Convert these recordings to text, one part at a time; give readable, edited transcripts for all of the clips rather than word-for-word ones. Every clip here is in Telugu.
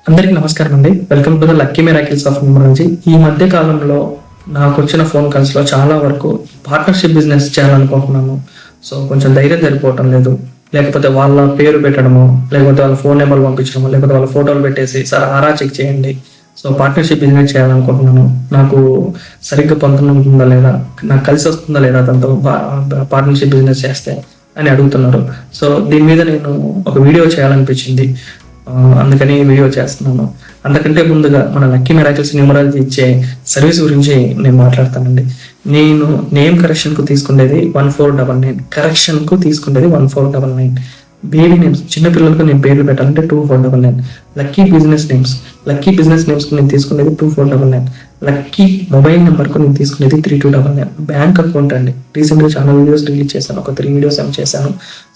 అందరికీ నమస్కారం అండి. Welcome to the lucky miracles of numerology. ఈ మధ్య కాలంలో నాకు వచ్చిన ఫోన్ కాల్స్ లో చాలా వరకు పార్ట్నర్షిప్ బిజినెస్ చేయాలనుకుంటున్నాను. సో కొంచెం ధైర్యం సరిపోవటం లేదు. లేకపోతే వాళ్ళ పేరు పెట్టడము, లేకపోతే వాళ్ళ ఫోన్ నెంబర్ పంపించడము, లేకపోతే వాళ్ళ ఫోటోలు పెట్టేసి సార్ ఆరా చెక్ చేయండి, సో పార్ట్నర్షిప్ బిజినెస్ చేయాలనుకుంటున్నాను, నాకు సరిగ్గా పొందడం ఉంటుందా లేదా, నాకు కలిసి వస్తుందా లేదా తనతో పార్ట్నర్షిప్ బిజినెస్ చేస్తే అని అడుగుతున్నారు. సో దీని మీద నేను ఒక వీడియో చేయాలనిపించింది, అందుకని వీడియో చేస్తున్నాను. అంతకంటే ముందుగా మన లక్కీ మిరాకిల్స్ న్యూమరాలజీ ఇచ్చే సర్వీస్ గురించి నేను మాట్లాడతానండి. నేను నేమ్ కరెక్షన్ కు తీసుకునేది 1499, కరెక్షన్ కు తీసుకునేది 1499. బేబీ నేమ్స్, చిన్నపిల్లలకు నేను పేర్లు పెట్టాలంటే 2499. లక్కీ బిజినెస్ నేమ్స్ కు నేను తీసుకునేది 2499. లక్కీ మొబైల్ నెంబర్ కు నేను తీసుకునేది 3299. బ్యాంక్ అకౌంట్ అండి, రీసెంట్ గా చాలా వీడియోస్ రిలీజ్ చేశాను, ఒక 3 వీడియోస్ ఏం చేశాను.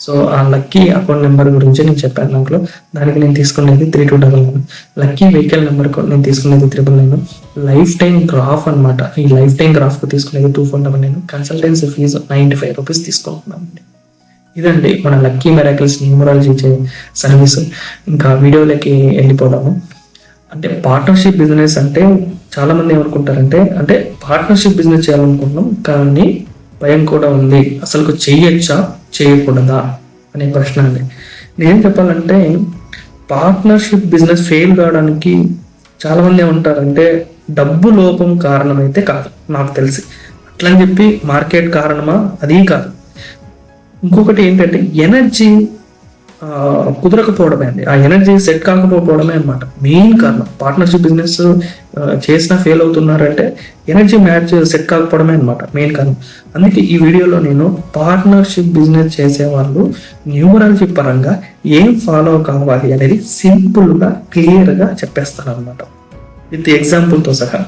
సో ఆ లక్కీ అకౌంట్ నెంబర్ గురించి నేను చెప్పాను దాంట్లో. దానికి నేను తీసుకునేది 3299. లక్కీ వెహికల్ నెంబర్ కు నేను తీసుకునేది 999. లైఫ్ టైం గ్రాఫ్ అనమాట, ఈ లైఫ్ టైం గ్రాఫ్ కు తీసుకునేది 2499. కన్సల్టెన్సీ ఫీజు 95 రూపీస్ తీసుకుంటున్నాను. ఇదండి మన లక్కీ మిరాకిల్స్ న్యూమరాలజీ ఇచ్చే సర్వీస్. ఇంకా వీడియోలకి వెళ్ళిపోదాము. అంటే పార్ట్నర్షిప్ బిజినెస్ అంటే చాలా మంది ఏమనుకుంటారంటే, అంటే పార్ట్నర్షిప్ బిజినెస్ చేయాలనుకుంటున్నాం కానీ భయం కూడా ఉంది, అసలు చెయ్యొచ్చా చేయకూడదా అనే ప్రశ్న అండి. నేనేం చెప్పాలంటే, పార్ట్నర్షిప్ బిజినెస్ ఫెయిల్ కావడానికి చాలా మంది ఏమంటారంటే డబ్బు లోపం కారణమైతే కాదు నాకు తెలిసి. అట్లని చెప్పి మార్కెట్ కారణమా, అది కాదు. ఇంకొకటి ఏంటంటే ఎనర్జీ కుదరకపోవడమే అండి, ఆ ఎనర్జీ సెట్ కాకపోవడమే అనమాట మెయిన్ కారణం. పార్ట్నర్షిప్ బిజినెస్ చేసినా ఫెయిల్ అవుతున్నారంటే ఎనర్జీ మ్యాచ్ సెట్ కాకపోవడమే అనమాట మెయిన్ కారణం. అందుకే ఈ వీడియోలో నేను పార్ట్నర్షిప్ బిజినెస్ చేసే వాళ్ళు న్యూమరాలజీ పరంగా ఏం ఫాలో కావాలి అనేది సింపుల్ గా క్లియర్ గా చెప్పేస్తాను అనమాట, విత్ ఎగ్జాంపుల్తో సహా.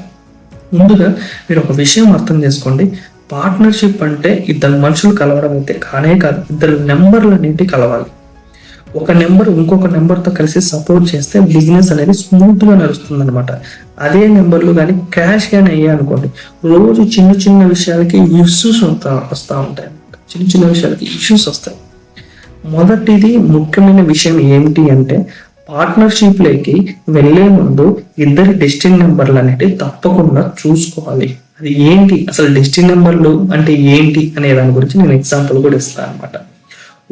ముందుగా మీరు ఒక విషయం అర్థం చేసుకోండి, పార్ట్నర్షిప్ అంటే ఇద్దరు మనుషులు కలవడం అయితే కానే కాదు, ఇద్దరు నెంబర్లు అనేవి కలవాలి. ఒక నెంబర్ ఇంకొక నెంబర్తో కలిసి సపోర్ట్ చేస్తే బిజినెస్ అనేది స్మూత్ గా నడుస్తుంది అనమాట. అదే నెంబర్లు కానీ క్రాష్ కానీ అయ్యాయి అనుకోండి, రోజు చిన్న చిన్న విషయాలకి ఇష్యూస్ వస్తూ ఉంటాయి అనమాట. చిన్న చిన్న విషయాలకి ఇష్యూస్ వస్తాయి. మొదటిది ముఖ్యమైన విషయం ఏమిటి అంటే, పార్ట్నర్షిప్ లోకి వెళ్లే ముందు ఇద్దరి డెస్టినీ నెంబర్లు అనేవి తప్పకుండా చూసుకోవాలి. అది ఏంటి, అసలు డెస్టినీ నెంబర్లు అంటే ఏంటి అనే దాని గురించి నేను ఎగ్జాంపుల్ కూడా ఇస్తాను అనమాట.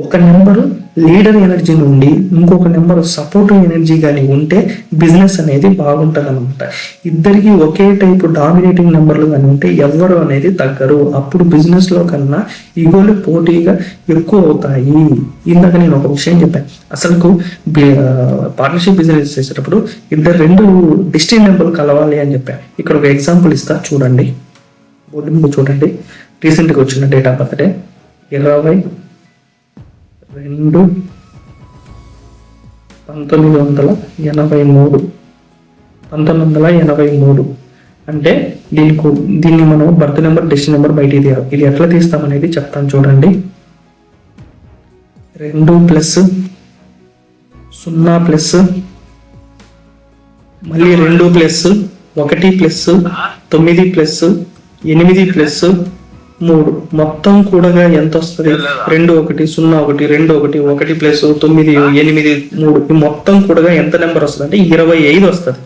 ఒక నెంబరు లీడర్ ఎనర్జీ నుండి ఇంకొక నెంబర్ సపోర్టివ్ ఎనర్జీ కానీ ఉంటే బిజినెస్ అనేది బాగుంటుంది అనమాట. ఇద్దరికి ఒకే టైపు డామినేటింగ్ నెంబర్లు కానీ ఉంటే ఎవరు అనేది తగ్గరు. అప్పుడు బిజినెస్ లో కన్నా ఈగోలు పోటీగా ఎక్కువ అవుతాయి. ఇందాక నేను ఒక విషయం చెప్పాను, అసలు పార్ట్నర్షిప్ బిజినెస్ చేసేటప్పుడు రెండు డెస్టినీ నెంబర్లు కలవాలి అని చెప్పాను. ఇక్కడ ఒక ఎగ్జాంపుల్ ఇస్తా చూడండి, బోర్డు మీద చూడండి. రీసెంట్గా వచ్చిన డేట్ ఆఫ్ బర్త్ డే 22/1983. అంటే దీన్ని మనం బర్త్ నెంబర్ డెస్టినీ నెంబర్ బయట తీయాలి. ఇది ఎట్లా తీస్తామనేది చెప్తాను చూడండి. 2+0+, మళ్ళీ 2+1+9+8+3 మొత్తం కూడా ఎంత వస్తుంది? 2+1+1+9+8+3 మొత్తం కూడా ఎంత నెంబర్ వస్తుంది అంటే 25 వస్తుంది.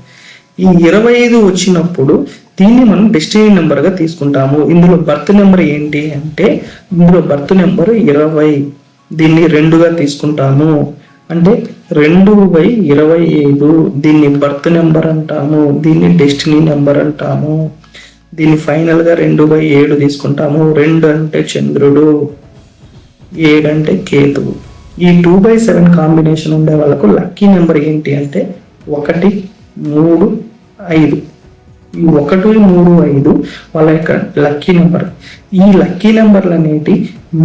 ఈ 25 వచ్చినప్పుడు దీన్ని మనం డెస్టినీ నెంబర్ గా తీసుకుంటాము. ఇందులో బర్త్ నెంబర్ ఏంటి అంటే, ఇందులో బర్త్ నెంబర్ 20, దీన్ని 2గా తీసుకుంటాము. అంటే 2/25 దీన్ని బర్త్ నెంబర్ అంటాము, దీన్ని డెస్టినీ నెంబర్ అంటాము. దీన్ని ఫైనల్ గా 2/7 తీసుకుంటాము. 2 అంటే చంద్రుడు, 7 అంటే కేతువు. ఈ 2/7 కాంబినేషన్ ఉండే వాళ్ళకు లక్కీ నెంబర్ ఏంటి అంటే 1, 3, 5. ఈ 1, 3, 5 వాళ్ళ యొక్క లక్కీ నెంబర్. ఈ లక్కీ నెంబర్లు అనేటి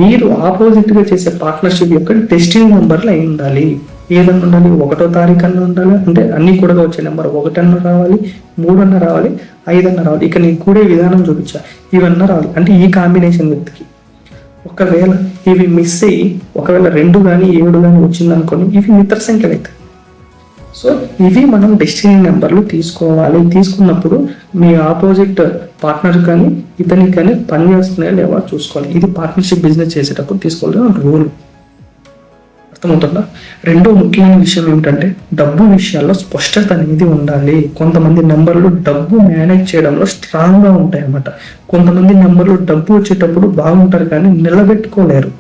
మీరు ఆపోజిట్ గా చేసే పార్ట్నర్షిప్ యొక్క డెస్టినీ నెంబర్లు అయి ఉండాలి. ఏదన్నా ఉండాలి, 1వ తారీఖు అన్న ఉండాలి, అంటే అన్ని కూడా వచ్చే నెంబర్ 1 అన్న రావాలి, 3 అన్న రావాలి, 5 అన్న రావాలి. ఇక నీకు కూడే విధానం చూపించా, ఇవన్నీ రావాలి. అంటే ఈ కాంబినేషన్ వ్యక్తికి ఒకవేళ ఇవి మిస్ అయ్యి ఒకవేళ 2 కానీ 7 కానీ వచ్చింది అనుకోండి, ఇవి మిత్ర సంఖ్యలు అవుతాయి. సో ఇవి మనం డెస్టినీ నెంబర్లు తీసుకోవాలి. తీసుకున్నప్పుడు మీ ఆపోజిట్ పార్ట్నర్ కానీ ఇతనికి కానీ పని చేస్తున్నాయా లేవా చూసుకోవాలి. ఇది పార్ట్నర్షిప్ బిజినెస్ చేసేటప్పుడు తీసుకోవాలి రూల్. అర్థమవుతుందా? రెండో ముఖ్యమైన విషయం ఏమిటంటే డబ్బు విషయాల్లో స్పష్టత అనేది ఉండాలి. కొంతమంది నెంబర్లు డబ్బు మేనేజ్ చేయడంలో స్ట్రాంగ్గా ఉంటాయి అన్నమాట. కొంతమంది నెంబర్లు డబ్బు వచ్చేటప్పుడు బాగుంటారు కానీ నిలబెట్టుకోలేరు.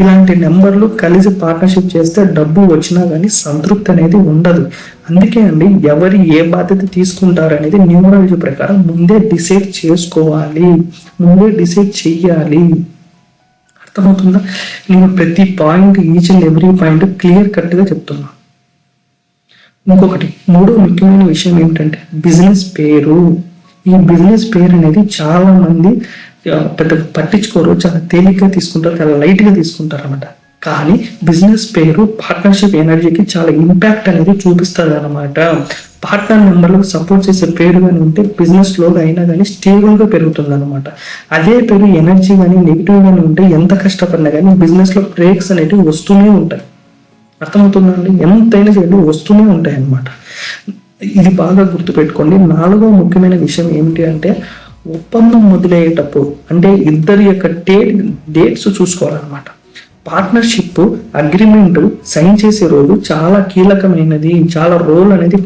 ఇలాంటి నెంబర్లు కలిసి పార్ట్నర్షిప్ చేస్తే డబ్బు వచ్చినా కానీ సంతృప్తి అనేది ఉండదు. అందుకే అండి ఎవరు ఏ బాధ్యత తీసుకుంటారనేది న్యూమరాలజీ ప్రకారం ముందే డిసైడ్ చేసుకోవాలి, ముందే డిసైడ్ చెయ్యాలి. అర్థమవుతుందా? నేను ప్రతి point, each and every point clear కట్గా చెప్తున్నా. ఇంకొకటి మూడో ముఖ్యమైన విషయం ఏమిటంటే బిజినెస్ పేరు. ఈ బిజినెస్ పేరు అనేది చాలా మంది పెద్ద పట్టించుకోరు, చాలా తేలిగ్గా తీసుకుంటారు, చాలా లైట్గా తీసుకుంటారు అనమాట. కానీ బిజినెస్ పేరు పార్ట్నర్షిప్ ఎనర్జీకి చాలా ఇంపాక్ట్ అనేది చూపిస్తుంది అనమాట. పార్ట్నర్ నెంబర్లకు సపోర్ట్ చేసే పేరు కానీ ఉంటే బిజినెస్ లో అయినా కానీ స్టేబుల్గా పెరుగుతుంది అనమాట. అదే పేరు ఎనర్జీ కానీ నెగిటివ్ కానీ ఉంటే ఎంత కష్టపడినా కానీ బిజినెస్ లో బ్రేక్స్ అనేవి వస్తూనే ఉంటాయి. అర్థమవుతుందండి? ఎంతైనా చేయండి వస్తూనే ఉంటాయి అన్నమాట. ఇది బాగా గుర్తుపెట్టుకోండి. నాలుగో ముఖ్యమైన విషయం ఏమిటి అంటే ఒప్పందం మొదలయ్యేటప్పుడు అంటే ఇద్దరి యొక్క డేట్స్ చూసుకోవాలన్నమాట. పార్ట్నర్షిప్ అగ్రిమెంట్ సైన్ చేసే రోజు చాలా కీలకమైనది, చాలా రోల్ అనేది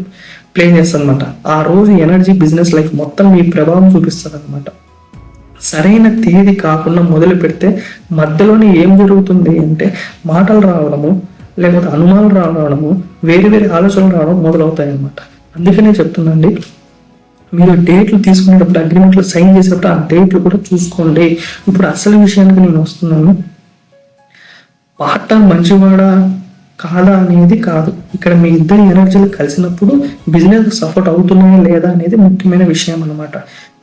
ప్లే చేస్తుంది అనమాట. ఆ రోజు ఎనర్జీ బిజినెస్ లైఫ్ మొత్తం మీ ప్రభావం చూపిస్తుంది అనమాట. సరైన తేదీ కాకుండా మొదలు పెడితే మధ్యలోనే ఏం జరుగుతుంది అంటే మాటలు రావడము, లేకపోతే అనుమానాలు రావడము, వేరే వేరే ఆలోచనలు రావడం మొదలవుతాయి అనమాట. అందుకనే చెప్తున్నాండి, మీరు డేట్లు తీసుకునేటప్పుడు అగ్రిమెంట్లు సైన్ చేసేటప్పుడు ఆ డేట్లు కూడా చూసుకోండి. ఇప్పుడు అసలు విషయానికి నేను వస్తున్నాను. పార్ట్నర్ మంచివాడా కాదా అనేది కాదు, ఇక్కడ మీ ఇద్దరి ఎనర్జీలు కలిసినప్పుడు బిజినెస్ సపోర్ట్ అవుతున్నాయా లేదా అనేది ముఖ్యమైన విషయం అనమాట.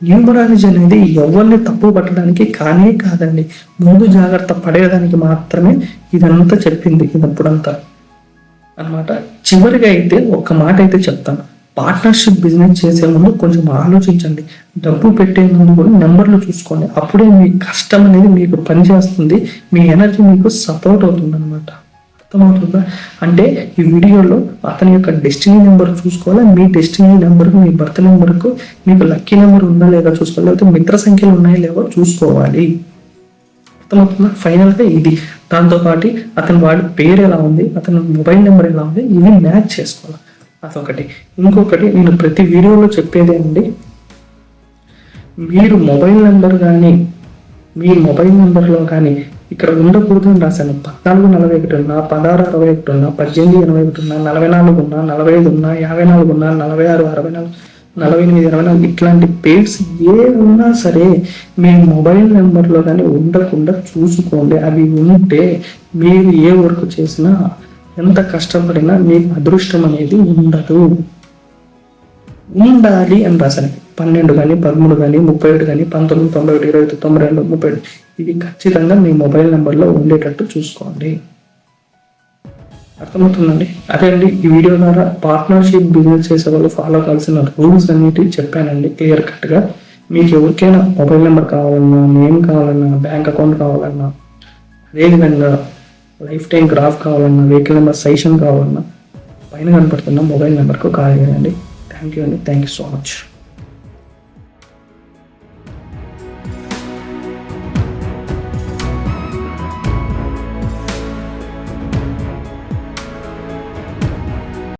న్యూమరాలజీ అనేది ఎవరిని తప్పు పట్టడానికి కానీ కాదండి, ముందు జాగ్రత్త పడేదానికి మాత్రమే ఇదంతా చెప్పింది ఇదప్పుడంతా అనమాట. చివరిగా అయితే ఒక్క మాట అయితే చెప్తాను, పార్ట్నర్షిప్ బిజినెస్ చేసే ముందు కొంచెం ఆలోచించండి. డబ్బు పెట్టే ముందు కూడా నెంబర్లు చూసుకోండి. అప్పుడే మీ కష్టం అనేది మీకు పనిచేస్తుంది, మీ ఎనర్జీ మీకు సపోర్ట్ అవుతుంది అనమాట. అర్థమవుతుందా? అంటే ఈ వీడియోలో అతని యొక్క డెస్టినీ నెంబర్ చూసుకోవాలి, మీ డెస్టినీ నెంబర్కు, మీ బర్త్ నెంబర్కు మీకు లక్కీ నెంబర్ ఉందా లేదా చూసుకోవాలి, లేకపోతే మిత్ర సంఖ్యలు ఉన్నాయా లేవో చూసుకోవాలి. అర్థమవుతుందా? ఫైనల్గా ఇది. దాంతోపాటు అతని వాడి పేరు ఎలా ఉంది, అతని మొబైల్ నెంబర్ ఎలా ఉంది, ఇవి మ్యాచ్ చేసుకోవాలి. అదొకటి. ఇంకొకటి నేను ప్రతి వీడియోలో చెప్పేదే అండి, మీరు మొబైల్ నెంబర్ కానీ మీ మొబైల్ నెంబర్లో కానీ ఇక్కడ ఉండకూడదు అని రాశాను. 1441 ఉన్నా, 1661 ఉన్నా, 1881 ఉన్నా, 44 ఉన్నా, 45 ఉన్నా, 54 ఉన్నా, 46, 64, 48, 24 ఇట్లాంటి పేర్స్ ఏ ఉన్నా సరే మీ మొబైల్ నెంబర్లో కానీ ఉండకుండా చూసుకోండి. అవి ఉంటే మీరు ఏ వర్క్ చేసినా ఎంత కష్టపడినా మీకు అదృష్టం అనేది ఉండదు. ఉండాలి అని రాశాను. 12 కానీ, 13 కానీ, 37 కానీ, 19, 91, 29, 92, 32 ఇవి ఖచ్చితంగా మీ మొబైల్ నెంబర్లో ఉండేటట్టు చూసుకోండి. అర్థమవుతుందండి? అదే అండి ఈ వీడియో ద్వారా పార్ట్నర్షిప్ బిజినెస్ చేసే వాళ్ళు ఫాలో కావాల్సిన రూల్స్ అన్నిటి చెప్పానండి క్లియర్ కట్గా. మీకు ఎవరికైనా మొబైల్ నెంబర్ కావాలన్నా, నేమ్ కావాలన్నా, బ్యాంక్ అకౌంట్ కావాలన్నా, అదేవిధంగా లైఫ్ టైం గ్రాఫ్ కావాలన్నా, వెహికల్ నెంబర్ సజెషన్ కావాలన్నా పైన కనపడుతున్న మొబైల్ నెంబర్కు కాల్ చేయండి. థ్యాంక్ యూ అండి. Thank you so much.